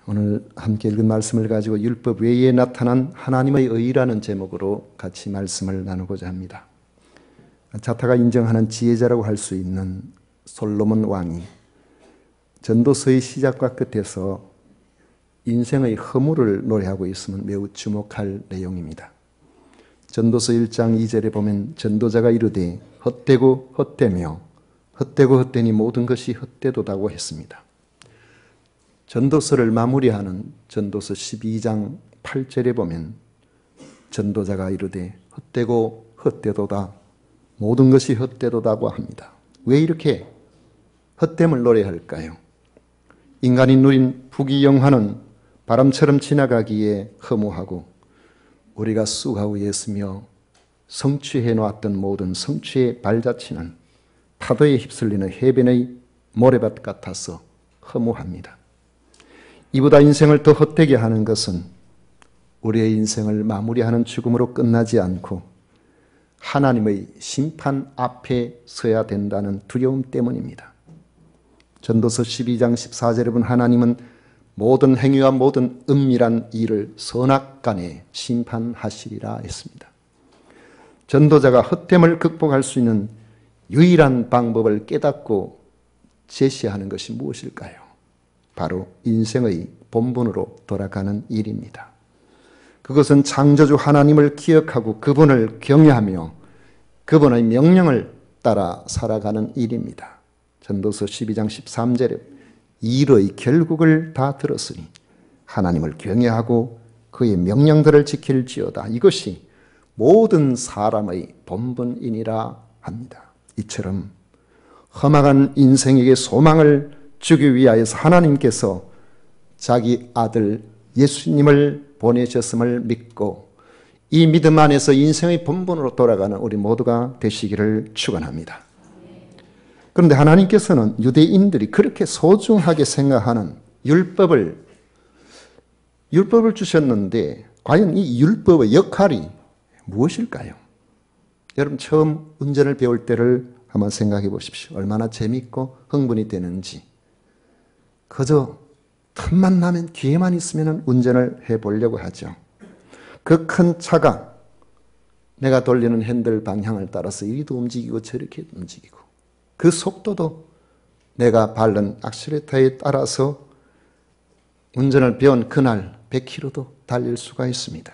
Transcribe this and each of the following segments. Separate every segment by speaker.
Speaker 1: 오늘 함께 읽은 말씀을 가지고 율법 외에 나타난 하나님의 의라는 제목으로 같이 말씀을 나누고자 합니다. 자타가 인정하는 지혜자라고 할 수 있는 솔로몬 왕이 전도서의 시작과 끝에서 인생의 허물을 노래하고 있으면 매우 주목할 내용입니다. 전도서 1장 2절에 보면 전도자가 이르되 헛되고 헛되며 헛되고 헛되니 모든 것이 헛되도다고 했습니다. 전도서를 마무리하는 전도서 12장 8절에 보면 전도자가 이르되 헛되고 헛되도다 모든 것이 헛되도다고 합니다. 왜 이렇게 헛됨을 노래할까요? 인간이 누린 부귀영화는 바람처럼 지나가기에 허무하고 우리가 쑥하고 애쓰며 성취해 놓았던 모든 성취의 발자취는 파도에 휩쓸리는 해변의 모래밭 같아서 허무합니다. 이보다 인생을 더 헛되게 하는 것은 우리의 인생을 마무리하는 죽음으로 끝나지 않고 하나님의 심판 앞에 서야 된다는 두려움 때문입니다. 전도서 12장 14절에 보면 하나님은 모든 행위와 모든 은밀한 일을 선악간에 심판하시리라 했습니다. 전도자가 헛됨을 극복할 수 있는 유일한 방법을 깨닫고 제시하는 것이 무엇일까요? 바로 인생의 본분으로 돌아가는 일입니다. 그것은 창조주 하나님을 기억하고 그분을 경외하며 그분의 명령을 따라 살아가는 일입니다. 전도서 12장 13절에 일의 결국을 다 들었으니 하나님을 경외하고 그의 명령들을 지킬지어다. 이것이 모든 사람의 본분이니라 합니다. 이처럼 험악한 인생에게 소망을 주기 위하여서 하나님께서 자기 아들 예수님을 보내셨음을 믿고 이 믿음 안에서 인생의 본분으로 돌아가는 우리 모두가 되시기를 축원합니다. 그런데 하나님께서는 유대인들이 그렇게 소중하게 생각하는 율법을 주셨는데 과연 이 율법의 역할이 무엇일까요? 여러분 처음 운전을 배울 때를 한번 생각해 보십시오. 얼마나 재밌고 흥분이 되는지. 그저 틈만 나면 기회만 있으면 운전을 해보려고 하죠. 그 큰 차가 내가 돌리는 핸들 방향을 따라서 이리도 움직이고 저렇게 움직이고 그 속도도 내가 밟는 액셀레터에 따라서 운전을 배운 그날 100km도 달릴 수가 있습니다.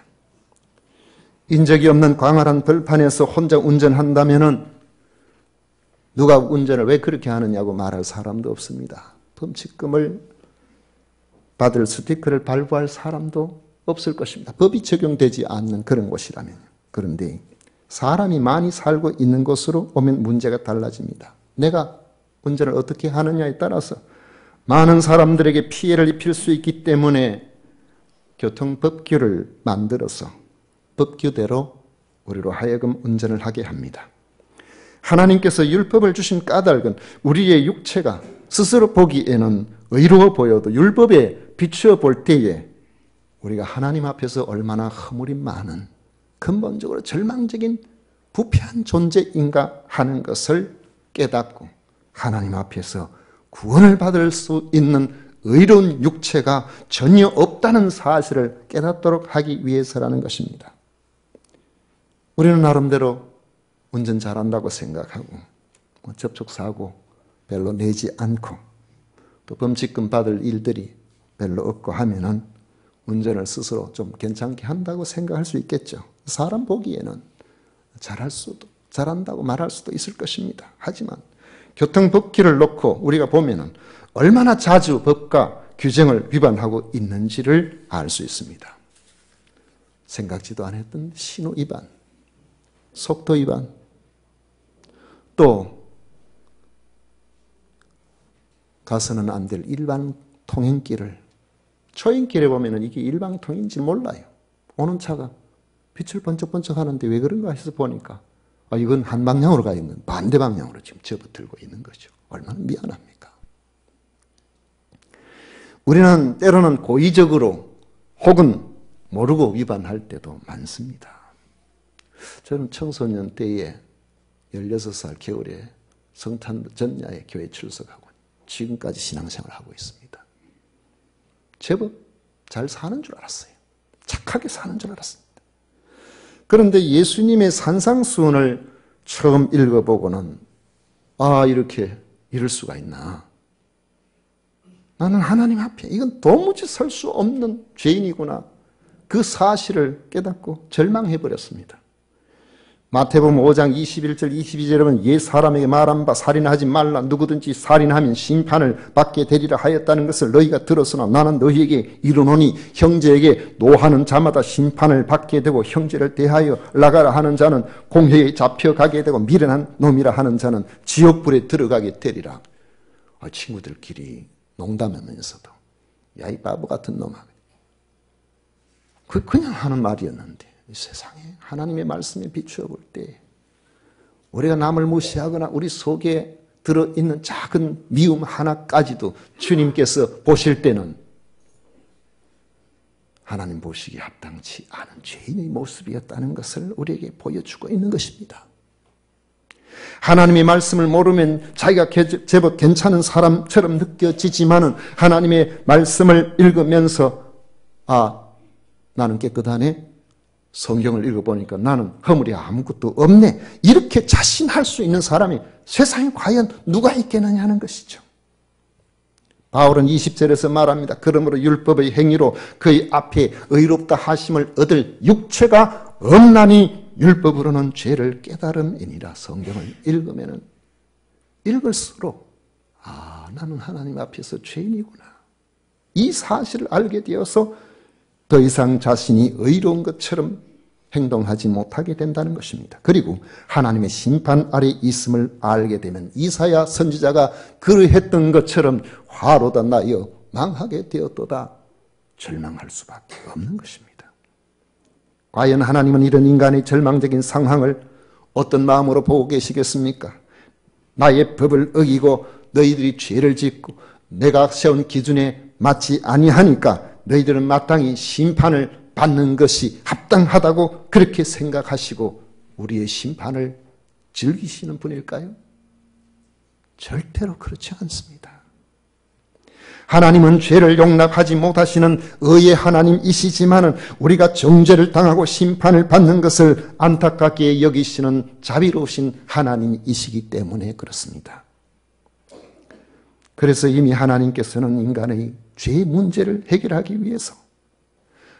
Speaker 1: 인적이 없는 광활한 벌판에서 혼자 운전한다면 누가 운전을 왜 그렇게 하느냐고 말할 사람도 없습니다. 범칙금을 받을 스티커를 발부할 사람도 없을 것입니다. 법이 적용되지 않는 그런 곳이라면요. 그런데 사람이 많이 살고 있는 곳으로 오면 문제가 달라집니다. 내가 운전을 어떻게 하느냐에 따라서 많은 사람들에게 피해를 입힐 수 있기 때문에 교통법규를 만들어서 법규대로 우리로 하여금 운전을 하게 합니다. 하나님께서 율법을 주신 까닭은 우리의 육체가 스스로 보기에는 의로워 보여도 율법에 비추어 볼 때에 우리가 하나님 앞에서 얼마나 허물이 많은 근본적으로 절망적인 부패한 존재인가 하는 것을 깨닫고 하나님 앞에서 구원을 받을 수 있는 의로운 육체가 전혀 없다는 사실을 깨닫도록 하기 위해서라는 것입니다. 우리는 나름대로 운전 잘한다고 생각하고 접촉사고 별로 내지 않고 또 범칙금 받을 일들이 별로 없고 하면은 운전을 스스로 좀 괜찮게 한다고 생각할 수 있겠죠. 사람 보기에는 잘한다고 말할 수도 있을 것입니다. 하지만 교통법규를 놓고 우리가 보면은 얼마나 자주 법과 규정을 위반하고 있는지를 알 수 있습니다. 생각지도 않았던 신호 위반, 속도 위반, 또 가서는 안 될 일반 통행길을 초행길에 보면은 이게 일방통행인지 몰라요. 오는 차가 빛을 번쩍번쩍 하는데 왜 그런가 해서 보니까 이건 한 방향으로 가 있는 반대 방향으로 지금 접어들고 있는 거죠. 얼마나 미안합니까? 우리는 때로는 고의적으로 혹은 모르고 위반할 때도 많습니다. 저는 청소년 때에 16살 겨울에 성탄 전야에 교회 출석하고 지금까지 신앙생활을 하고 있습니다. 제법 잘 사는 줄 알았어요. 착하게 사는 줄 알았습니다. 그런데 예수님의 산상수훈을 처음 읽어보고는 이렇게 이럴 수가 있나. 나는 하나님 앞에 이건 도무지 설 수 없는 죄인이구나. 그 사실을 깨닫고 절망해버렸습니다. 마태복음 5장 21절 22절에 보면 옛 사람에게 말한 바 살인하지 말라 누구든지 살인하면 심판을 받게 되리라 하였다는 것을 너희가 들었으나 나는 너희에게 이르노니 형제에게 노하는 자마다 심판을 받게 되고 형제를 대하여 나가라 하는 자는 공회에 잡혀가게 되고 미련한 놈이라 하는 자는 지옥불에 들어가게 되리라. 친구들끼리 농담하면서도 야, 이 바보 같은 놈아. 그냥 하는 말이었는데 이 세상에 하나님의 말씀에 비추어 볼 때 우리가 남을 무시하거나 우리 속에 들어있는 작은 미움 하나까지도 주님께서 보실 때는 하나님 보시기에 합당치 않은 죄인의 모습이었다는 것을 우리에게 보여주고 있는 것입니다. 하나님의 말씀을 모르면 자기가 제법 괜찮은 사람처럼 느껴지지만은 하나님의 말씀을 읽으면서 나는 깨끗하네. 성경을 읽어보니까 나는 허물이 아무것도 없네. 이렇게 자신할 수 있는 사람이 세상에 과연 누가 있겠느냐 하는 것이죠. 바울은 20절에서 말합니다. 그러므로 율법의 행위로 그의 앞에 의롭다 하심을 얻을 육체가 없나니 율법으로는 죄를 깨달음이니라. 성경을 읽으면 읽을수록 나는 하나님 앞에서 죄인이구나. 이 사실을 알게 되어서 더 이상 자신이 의로운 것처럼 행동하지 못하게 된다는 것입니다. 그리고 하나님의 심판 아래 있음을 알게 되면 이사야 선지자가 그러했던 것처럼 화로다 나여 망하게 되었도다 절망할 수밖에 없는 것입니다. 과연 하나님은 이런 인간의 절망적인 상황을 어떤 마음으로 보고 계시겠습니까? 나의 법을 어기고 너희들이 죄를 짓고 내가 세운 기준에 맞지 아니하니까 너희들은 마땅히 심판을 받는 것이 합당하다고 그렇게 생각하시고 우리의 심판을 즐기시는 분일까요? 절대로 그렇지 않습니다. 하나님은 죄를 용납하지 못하시는 의의 하나님이시지만은 우리가 정죄를 당하고 심판을 받는 것을 안타깝게 여기시는 자비로우신 하나님이시기 때문에 그렇습니다. 그래서 이미 하나님께서는 인간의 죄의 문제를 해결하기 위해서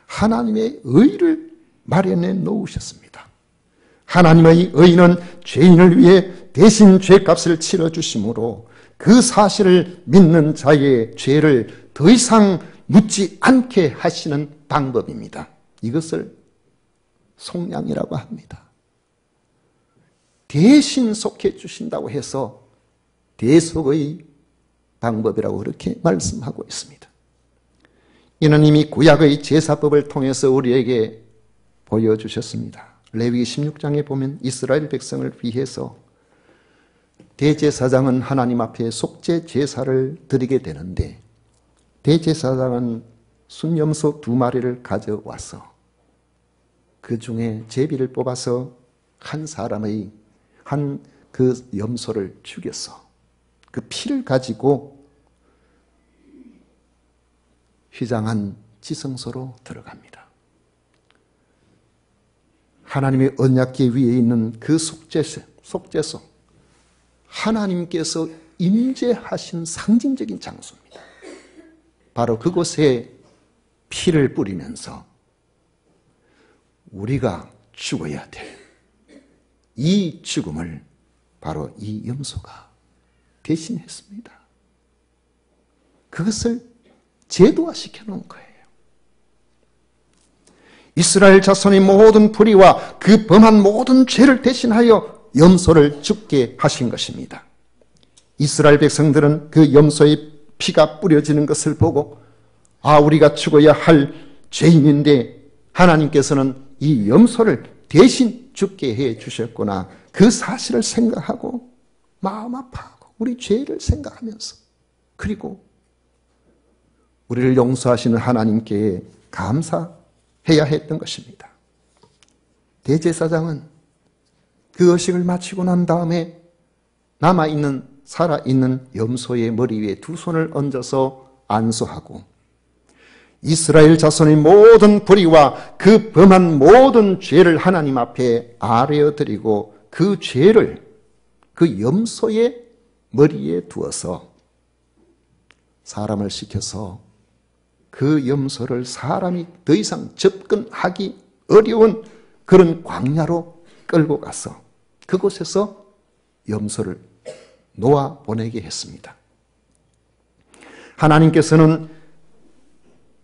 Speaker 1: 하나님의 의를 마련해 놓으셨습니다. 하나님의 의는 죄인을 위해 대신 죄값을 치러주심으로 그 사실을 믿는 자의 죄를 더 이상 묻지 않게 하시는 방법입니다. 이것을 속량이라고 합니다. 대신 속해 주신다고 해서 대속의 방법이라고 그렇게 말씀하고 있습니다. 이는 이미 구약의 제사법을 통해서 우리에게 보여주셨습니다. 레위기 16장에 보면 이스라엘 백성을 위해서 대제사장은 하나님 앞에 속죄 제사를 드리게 되는데 대제사장은 순염소 2마리를 가져와서 그 중에 제비를 뽑아서 한 사람의 그 염소를 죽여서 그 피를 가지고 휘장한 지성소로 들어갑니다. 하나님의 언약궤 위에 있는 그 속죄소, 하나님께서 임재하신 상징적인 장소입니다. 바로 그곳에 피를 뿌리면서 우리가 죽어야 될 이 죽음을 바로 이 염소가 대신했습니다. 그것을 제도화시켜 놓은 거예요. 이스라엘 자손의 모든 불의와 그 범한 모든 죄를 대신하여 염소를 죽게 하신 것입니다. 이스라엘 백성들은 그 염소의 피가 뿌려지는 것을 보고 우리가 죽어야 할 죄인인데 하나님께서는 이 염소를 대신 죽게 해 주셨구나. 그 사실을 생각하고 마음 아파하고 우리 죄를 생각하면서 그리고 우리를 용서하시는 하나님께 감사해야 했던 것입니다. 대제사장은 그 의식을 마치고 난 다음에 살아있는 염소의 머리 위에 2손을 얹어서 안수하고 이스라엘 자손의 모든 불의와 그 범한 모든 죄를 하나님 앞에 아뢰어 드리고 그 죄를 그 염소의 머리에 두어서 사람을 시켜서 그 염소를 사람이 더 이상 접근하기 어려운 그런 광야로 끌고 가서 그곳에서 염소를 놓아 보내게 했습니다. 하나님께서는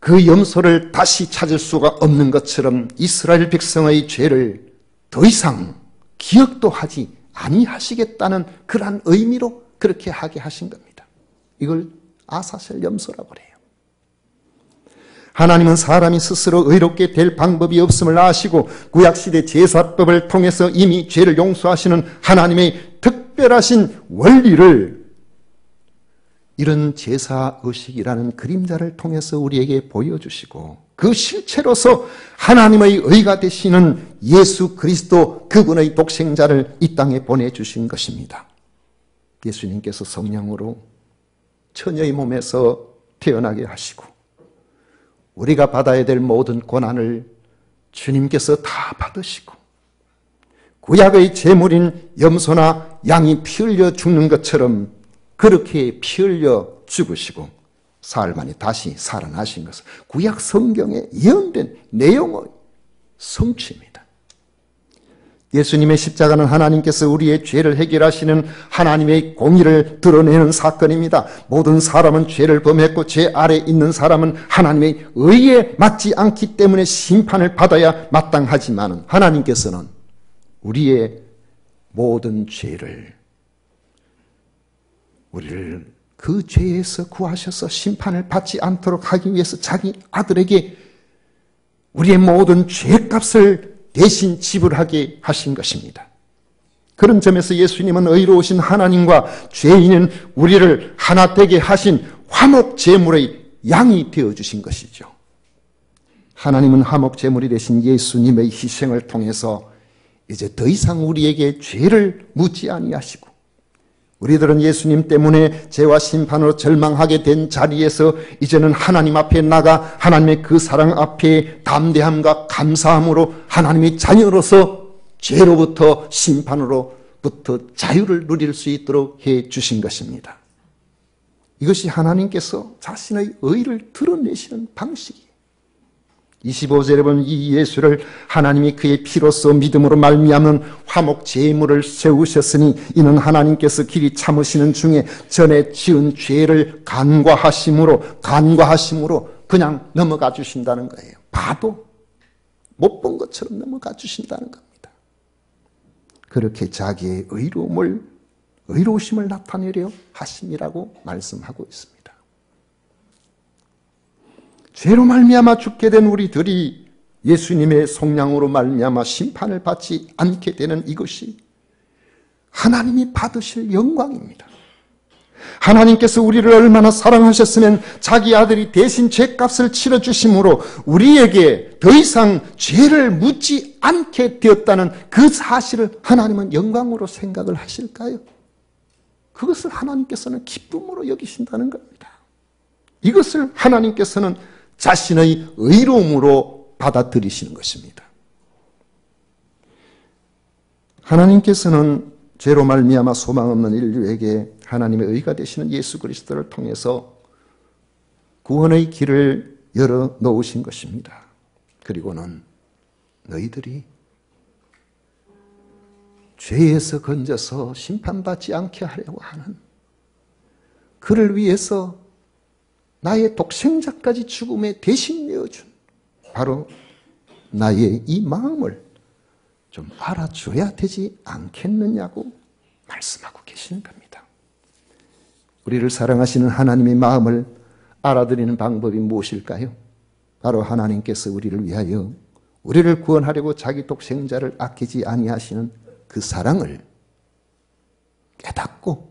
Speaker 1: 그 염소를 다시 찾을 수가 없는 것처럼 이스라엘 백성의 죄를 더 이상 기억도 하지 아니하시겠다는 그러한 의미로 그렇게 하게 하신 겁니다. 이걸 아사셀 염소라고 그래요. 하나님은 사람이 스스로 의롭게 될 방법이 없음을 아시고 구약시대 제사법을 통해서 이미 죄를 용서하시는 하나님의 특별하신 원리를 이런 제사의식이라는 그림자를 통해서 우리에게 보여주시고 그 실체로서 하나님의 의가 되시는 예수 그리스도 그분의 독생자를 이 땅에 보내주신 것입니다. 예수님께서 성령으로 처녀의 몸에서 태어나게 하시고 우리가 받아야 될 모든 고난을 주님께서 다 받으시고 구약의 제물인 염소나 양이 피 흘려 죽는 것처럼 그렇게 피 흘려 죽으시고 사흘 만에 다시 살아나신 것은 구약 성경에 예언된 내용의 성취입니다. 예수님의 십자가는 하나님께서 우리의 죄를 해결하시는 하나님의 공의를 드러내는 사건입니다. 모든 사람은 죄를 범했고 죄 아래 있는 사람은 하나님의 의에 맞지 않기 때문에 심판을 받아야 마땅하지만 하나님께서는 우리의 모든 죄를 우리를 그 죄에서 구하셔서 심판을 받지 않도록 하기 위해서 자기 아들에게 우리의 모든 죄값을 대신 지불하게 하신 것입니다. 그런 점에서 예수님은 의로우신 하나님과 죄인인 우리를 하나 되게 하신 화목 제물의 양이 되어주신 것이죠. 하나님은 화목 제물이 되신 예수님의 희생을 통해서 이제 더 이상 우리에게 죄를 묻지 아니하시고 우리들은 예수님 때문에 죄와 심판으로 절망하게 된 자리에서 이제는 하나님 앞에 나가 하나님의 그 사랑 앞에 담대함과 감사함으로 하나님의 자녀로서 죄로부터 심판으로부터 자유를 누릴 수 있도록 해 주신 것입니다. 이것이 하나님께서 자신의 의를 드러내시는 방식이에요. 25절에 보면 이 예수를 하나님이 그의 피로써 믿음으로 말미암는 화목 제물을 세우셨으니 이는 하나님께서 길이 참으시는 중에 전에 지은 죄를 간과하심으로 그냥 넘어가 주신다는 거예요. 봐도 못 본 것처럼 넘어가 주신다는 겁니다. 그렇게 자기의 의로우심을 나타내려 하심이라고 말씀하고 있습니다. 죄로 말미암아 죽게 된 우리들이 예수님의 속량으로 말미암아 심판을 받지 않게 되는 이것이 하나님이 받으실 영광입니다. 하나님께서 우리를 얼마나 사랑하셨으면 자기 아들이 대신 죄값을 치러주심으로 우리에게 더 이상 죄를 묻지 않게 되었다는 그 사실을 하나님은 영광으로 생각을 하실까요? 그것을 하나님께서는 기쁨으로 여기신다는 겁니다. 이것을 하나님께서는 자신의 의로움으로 받아들이시는 것입니다. 하나님께서는 죄로 말미암아 소망 없는 인류에게 하나님의 의가 되시는 예수 그리스도를 통해서 구원의 길을 열어 놓으신 것입니다. 그리고는 너희들이 죄에서 건져서 심판받지 않게 하려고 하는 그를 위해서 나의 독생자까지 죽음에 대신 내어준 바로 나의 이 마음을 좀 알아줘야 되지 않겠느냐고 말씀하고 계시는 겁니다. 우리를 사랑하시는 하나님의 마음을 알아들이는 방법이 무엇일까요? 바로 하나님께서 우리를 위하여 우리를 구원하려고 자기 독생자를 아끼지 아니하시는 그 사랑을 깨닫고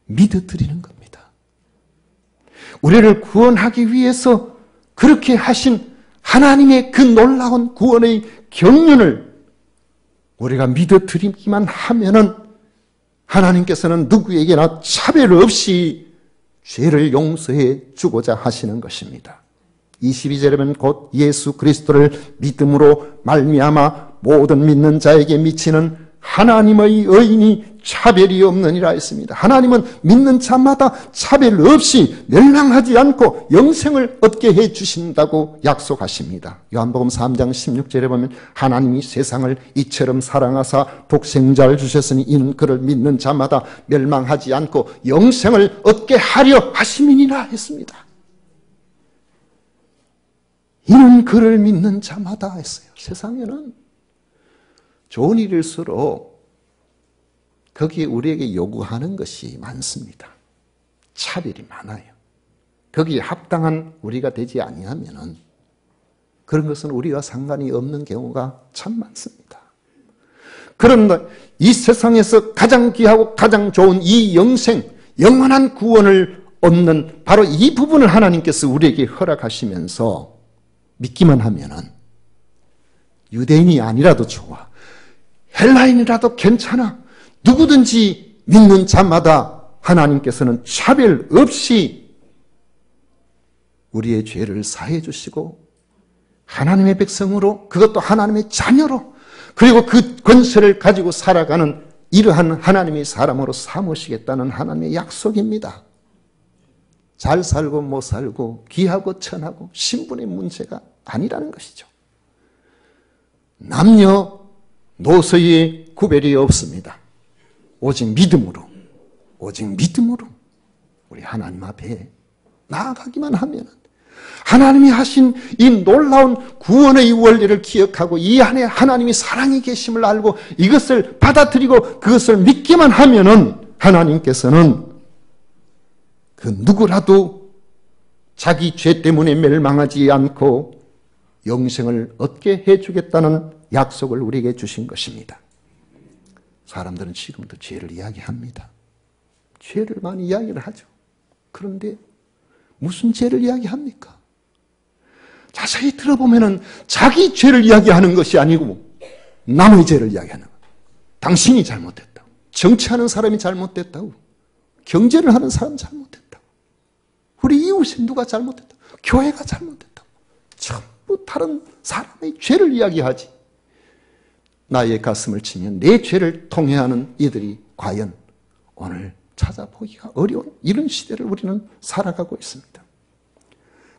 Speaker 1: 믿어드리는 겁니다. 우리를 구원하기 위해서 그렇게 하신 하나님의 그 놀라운 구원의 경륜을 우리가 믿어드리기만 하면은 하나님께서는 누구에게나 차별 없이 죄를 용서해 주고자 하시는 것입니다. 22절에 보면 곧 예수 그리스도를 믿음으로 말미암아 모든 믿는 자에게 미치는 하나님의 의인이 차별이 없느니라 했습니다. 하나님은 믿는 자마다 차별 없이 멸망하지 않고 영생을 얻게 해 주신다고 약속하십니다. 요한복음 3장 16절에 보면 하나님이 세상을 이처럼 사랑하사 독생자를 주셨으니 이는 그를 믿는 자마다 멸망하지 않고 영생을 얻게 하려 하심이니라 했습니다. 이는 그를 믿는 자마다 했어요. 세상에는 좋은 일일수록 거기에 우리에게 요구하는 것이 많습니다. 차별이 많아요. 거기에 합당한 우리가 되지 아니하면은 그런 것은 우리와 상관이 없는 경우가 참 많습니다. 그런데 이 세상에서 가장 귀하고 가장 좋은 이 영생, 영원한 구원을 얻는 바로 이 부분을 하나님께서 우리에게 허락하시면서 믿기만 하면은 유대인이 아니라도 좋아. 헬라인이라도 괜찮아. 누구든지 믿는 자마다 하나님께서는 차별 없이 우리의 죄를 사해 주시고 하나님의 백성으로 그것도 하나님의 자녀로 그리고 그 권세를 가지고 살아가는 이러한 하나님의 사람으로 삼으시겠다는 하나님의 약속입니다. 잘 살고 못 살고 귀하고 천하고 신분의 문제가 아니라는 것이죠. 남녀 노소의 구별이 없습니다. 오직 믿음으로 우리 하나님 앞에 나아가기만 하면 하나님이 하신 이 놀라운 구원의 원리를 기억하고 이 안에 하나님이 사랑이 계심을 알고 이것을 받아들이고 그것을 믿기만 하면은 하나님께서는 그 누구라도 자기 죄 때문에 멸망하지 않고 영생을 얻게 해주겠다는 약속을 우리에게 주신 것입니다. 사람들은 지금도 죄를 이야기합니다. 죄를 많이 이야기를 하죠. 그런데 무슨 죄를 이야기합니까? 자세히 들어보면은 자기 죄를 이야기하는 것이 아니고 남의 죄를 이야기하는 거예요. 당신이 잘못됐다고. 정치하는 사람이 잘못됐다고. 경제를 하는 사람이 잘못됐다고. 우리 이웃이 누가 잘못됐다고. 교회가 잘못됐다고. 전부 다른 사람의 죄를 이야기하지. 나의 가슴을 치면 내 죄를 통회하는 이들이 과연 오늘 찾아보기가 어려운 이런 시대를 우리는 살아가고 있습니다.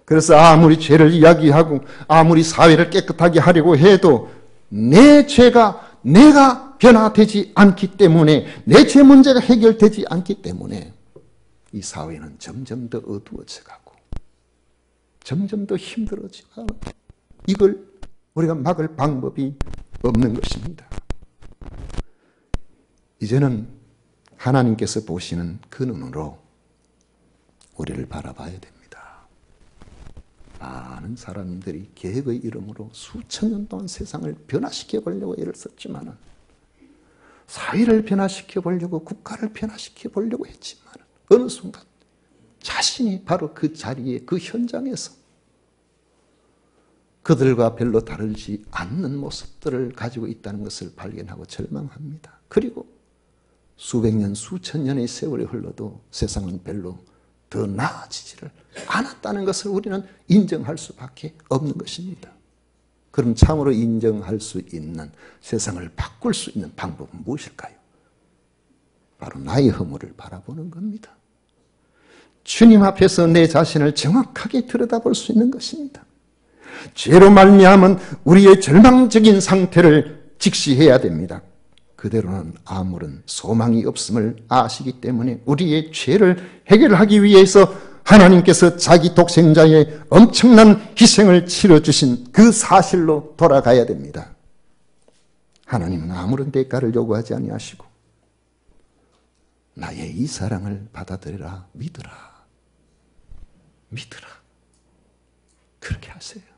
Speaker 1: 그래서 아무리 죄를 이야기하고 아무리 사회를 깨끗하게 하려고 해도 내 죄가 내가 변화되지 않기 때문에 내 죄 문제가 해결되지 않기 때문에 이 사회는 점점 더 어두워져 가고 점점 더 힘들어지고 이걸 우리가 막을 방법이 없는 것입니다. 이제는 하나님께서 보시는 그 눈으로 우리를 바라봐야 됩니다. 많은 사람들이 계획의 이름으로 수천 년 동안 세상을 변화시켜 보려고 애를 썼지만 사회를 변화시켜 보려고 국가를 변화시켜 보려고 했지만 어느 순간 자신이 바로 그 자리에 그 현장에서 그들과 별로 다르지 않는 모습들을 가지고 있다는 것을 발견하고 절망합니다. 그리고 수백 년, 수천 년의 세월이 흘러도 세상은 별로 더 나아지지를 않았다는 것을 우리는 인정할 수밖에 없는 것입니다. 그럼 참으로 인정할 수 있는 세상을 바꿀 수 있는 방법은 무엇일까요? 바로 나의 허물을 바라보는 겁니다. 주님 앞에서 내 자신을 정확하게 들여다볼 수 있는 것입니다. 죄로 말미암은 우리의 절망적인 상태를 직시해야 됩니다. 그대로는 아무런 소망이 없음을 아시기 때문에 우리의 죄를 해결하기 위해서 하나님께서 자기 독생자의 엄청난 희생을 치러주신 그 사실로 돌아가야 됩니다. 하나님은 아무런 대가를 요구하지 아니하시고 나의 이 사랑을 받아들여라, 믿으라. 그렇게 하세요.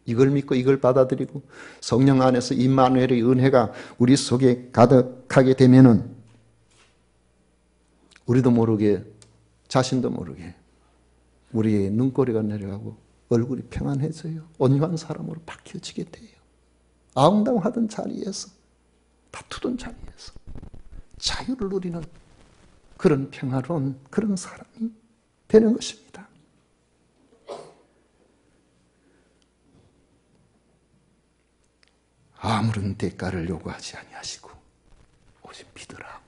Speaker 1: 이걸 믿고 이걸 받아들이고 성령 안에서 임마누엘의 은혜가 우리 속에 가득하게 되면은 우리도 모르게 자신도 모르게 우리의 눈꼬리가 내려가고 얼굴이 평안해져요. 온유한 사람으로 바뀌어지게 돼요. 아웅다웅하던 자리에서 다투던 자리에서 자유를 누리는 그런 평화로운 그런 사람이 되는 것입니다. 아무런 대가를 요구하지 아니하시고 오직 믿으라.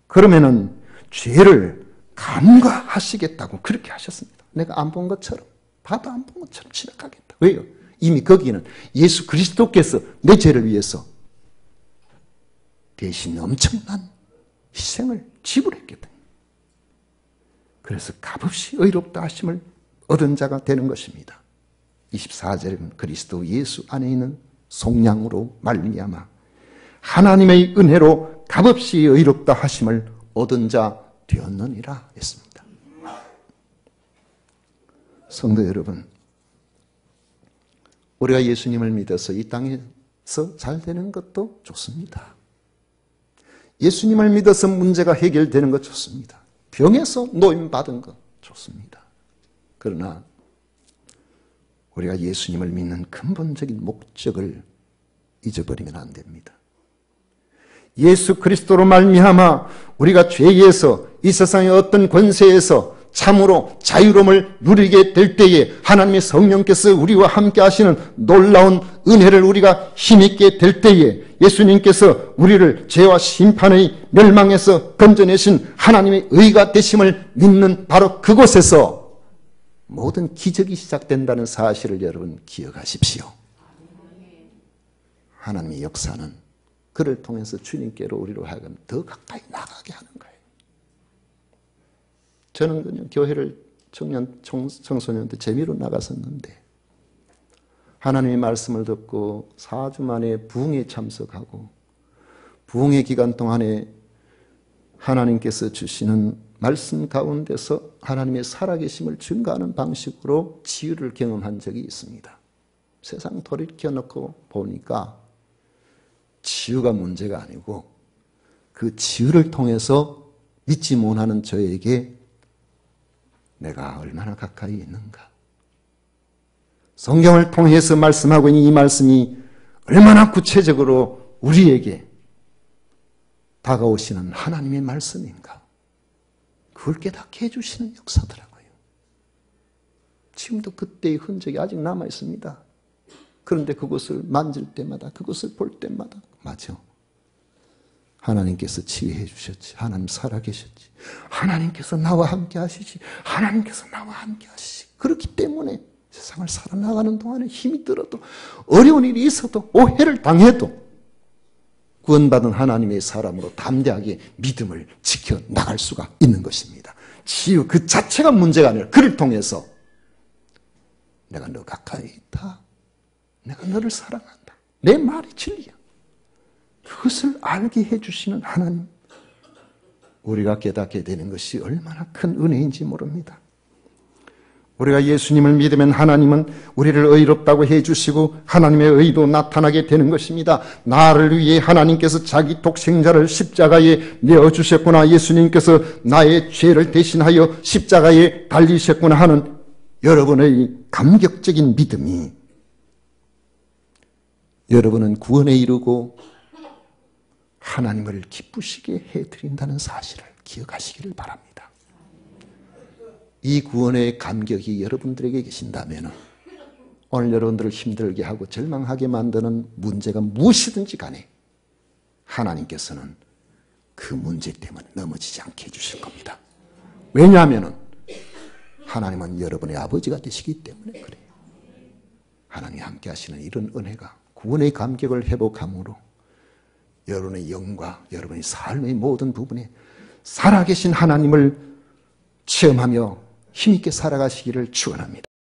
Speaker 1: 그러면은 죄를 간과하시겠다고 그렇게 하셨습니다. 내가 안 본 것처럼, 봐도 안 본 것처럼 지나가겠다. 왜요? 이미 거기는 예수 그리스도께서 내 죄를 위해서 대신 엄청난 희생을 지불했기 때문에. 그래서 값없이 의롭다 하심을 얻은 자가 되는 것입니다. 24절은 그리스도 예수 안에 있는 속량으로 말미암아 하나님의 은혜로 값없이 의롭다 하심을 얻은 자 되었느니라 했습니다. 성도 여러분, 우리가 예수님을 믿어서 이 땅에서 잘 되는 것도 좋습니다. 예수님을 믿어서 문제가 해결되는 것 좋습니다. 병에서 노임받은 것 좋습니다. 그러나 우리가 예수님을 믿는 근본적인 목적을 잊어버리면 안 됩니다. 예수 그리스도로 말미암아 우리가 죄에서 이 세상의 어떤 권세에서 참으로 자유로움을 누리게 될 때에 하나님의 성령께서 우리와 함께 하시는 놀라운 은혜를 우리가 힘있게 될 때에 예수님께서 우리를 죄와 심판의 멸망에서 건져내신 하나님의 의가 되심을 믿는 바로 그곳에서 모든 기적이 시작된다는 사실을 여러분 기억하십시오. 하나님의 역사는 그를 통해서 주님께로 우리로 하여금 더 가까이 나가게 하는 거예요. 저는 그냥 교회를 청소년 때 재미로 나갔었는데 하나님의 말씀을 듣고 4주 만에 부흥에 참석하고 부흥의 기간 동안에 하나님께서 주시는 말씀 가운데서 하나님의 살아계심을 증거하는 방식으로 치유를 경험한 적이 있습니다. 세상 돌이켜놓고 보니까 치유가 문제가 아니고 그 치유를 통해서 믿지 못하는 저에게 내가 얼마나 가까이 있는가. 성경을 통해서 말씀하고 있는 이 말씀이 얼마나 구체적으로 우리에게 다가오시는 하나님의 말씀인가. 그걸 깨닫게 해주시는 역사더라고요. 지금도 그때의 흔적이 아직 남아있습니다. 그런데 그것을 만질 때마다, 그것을 볼 때마다, 맞아. 하나님께서 치유해 주셨지. 하나님 살아계셨지. 하나님께서 나와 함께 하시지. 하나님께서 나와 함께 하시지. 그렇기 때문에 세상을 살아나가는 동안에 힘이 들어도 어려운 일이 있어도 오해를 당해도 구원받은 하나님의 사람으로 담대하게 믿음을 지켜나갈 수가 있는 것입니다. 치유 그 자체가 문제가 아니라 그를 통해서 내가 너 가까이 있다. 내가 너를 사랑한다. 내 말이 진리야. 그것을 알게 해주시는 하나님. 우리가 깨닫게 되는 것이 얼마나 큰 은혜인지 모릅니다. 우리가 예수님을 믿으면 하나님은 우리를 의롭다고 해주시고 하나님의 의도 나타나게 되는 것입니다. 나를 위해 하나님께서 자기 독생자를 십자가에 내어주셨구나. 예수님께서 나의 죄를 대신하여 십자가에 달리셨구나 하는 여러분의 감격적인 믿음이 여러분은 구원에 이르고 하나님을 기쁘시게 해드린다는 사실을 기억하시기를 바랍니다. 이 구원의 감격이 여러분들에게 계신다면 오늘 여러분들을 힘들게 하고 절망하게 만드는 문제가 무엇이든지 간에 하나님께서는 그 문제 때문에 넘어지지 않게 해주실 겁니다. 왜냐하면 하나님은 여러분의 아버지가 되시기 때문에 그래요. 하나님이 함께 하시는 이런 은혜가 구원의 감격을 회복함으로 여러분의 영과 여러분의 삶의 모든 부분에 살아계신 하나님을 체험하며 힘있게 살아가시기를 축원합니다.